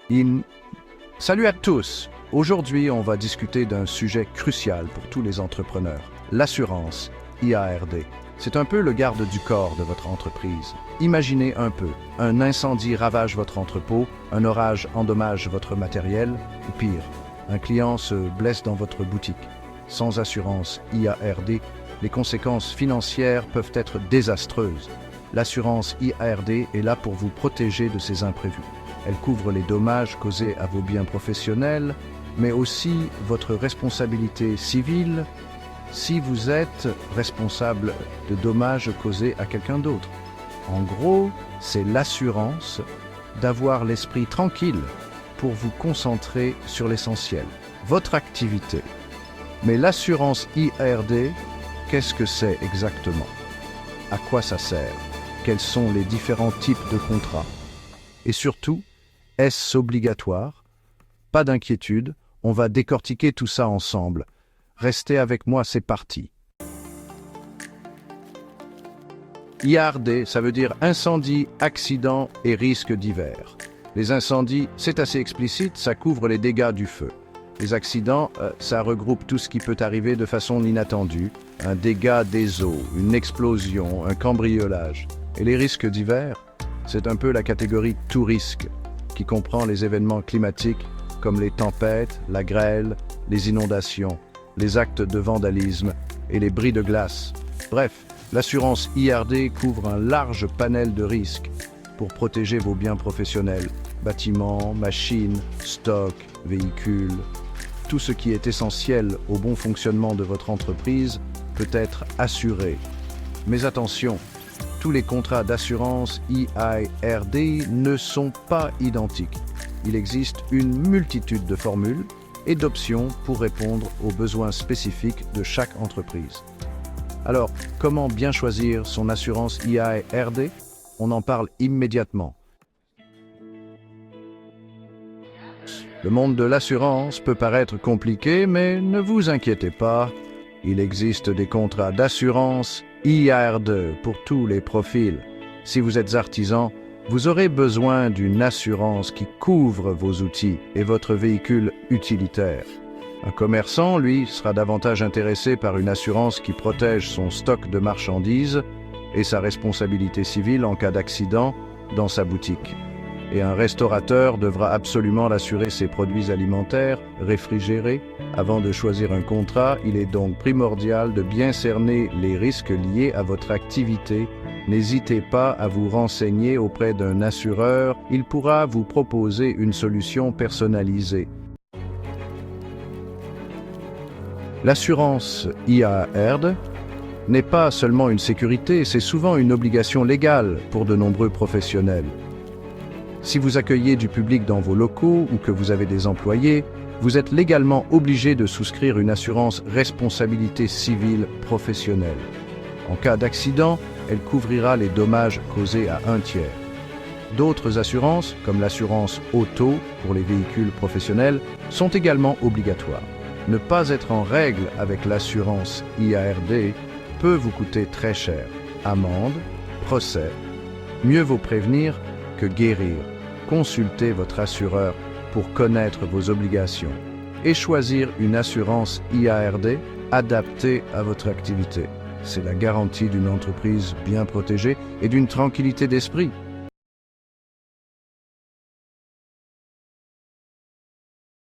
In- Salut à tous! Aujourd'hui, on va discuter d'un sujet crucial pour tous les entrepreneurs, l'assurance IARD. C'est un peu le garde du corps de votre entreprise. Imaginez un peu, un incendie ravage votre entrepôt, un orage endommage votre matériel, ou pire, un client se blesse dans votre boutique. Sans assurance IARD, les conséquences financières peuvent être désastreuses. L'assurance IARD est là pour vous protéger de ces imprévus. Elle couvre les dommages causés à vos biens professionnels, mais aussi votre responsabilité civile si vous êtes responsable de dommages causés à quelqu'un d'autre. En gros, c'est l'assurance d'avoir l'esprit tranquille pour vous concentrer sur l'essentiel, votre activité. Mais l'assurance IARD, qu'est-ce que c'est exactement? À quoi ça sert? Quels sont les différents types de contrats? Et surtout, est-ce obligatoire? Pas d'inquiétude, on va décortiquer tout ça ensemble. Restez avec moi, c'est parti. IARD, ça veut dire incendie, accident et risques divers. Les incendies, c'est assez explicite, ça couvre les dégâts du feu. Les accidents, ça regroupe tout ce qui peut arriver de façon inattendue. Un dégât des eaux, une explosion, un cambriolage. Et les risques divers, c'est un peu la catégorie tout risque, qui comprend les événements climatiques comme les tempêtes, la grêle, les inondations, les actes de vandalisme et les bris de glace. Bref, l'assurance IARD couvre un large panel de risques pour protéger vos biens professionnels, bâtiments, machines, stocks, véhicules. Tout ce qui est essentiel au bon fonctionnement de votre entreprise peut être assuré. Mais attention, tous les contrats d'assurance IARD ne sont pas identiques. Il existe une multitude de formules et d'options pour répondre aux besoins spécifiques de chaque entreprise. Alors, comment bien choisir son assurance IARD? On en parle immédiatement. Le monde de l'assurance peut paraître compliqué, mais ne vous inquiétez pas. Il existe des contrats d'assurance IARD pour tous les profils. Si vous êtes artisan, vous aurez besoin d'une assurance qui couvre vos outils et votre véhicule utilitaire. Un commerçant, lui, sera davantage intéressé par une assurance qui protège son stock de marchandises et sa responsabilité civile en cas d'accident dans sa boutique. Et un restaurateur devra absolument assurer ses produits alimentaires réfrigérés. Avant de choisir un contrat, il est donc primordial de bien cerner les risques liés à votre activité. N'hésitez pas à vous renseigner auprès d'un assureur, il pourra vous proposer une solution personnalisée. L'assurance IARD n'est pas seulement une sécurité, c'est souvent une obligation légale pour de nombreux professionnels. Si vous accueillez du public dans vos locaux ou que vous avez des employés, vous êtes légalement obligé de souscrire une assurance responsabilité civile professionnelle. En cas d'accident, elle couvrira les dommages causés à un tiers. D'autres assurances, comme l'assurance auto pour les véhicules professionnels, sont également obligatoires. Ne pas être en règle avec l'assurance IARD peut vous coûter très cher. Amende, procès. Mieux vaut prévenir que guérir. Consultez votre assureur pour connaître vos obligations et choisir une assurance IARD adaptée à votre activité. C'est la garantie d'une entreprise bien protégée et d'une tranquillité d'esprit.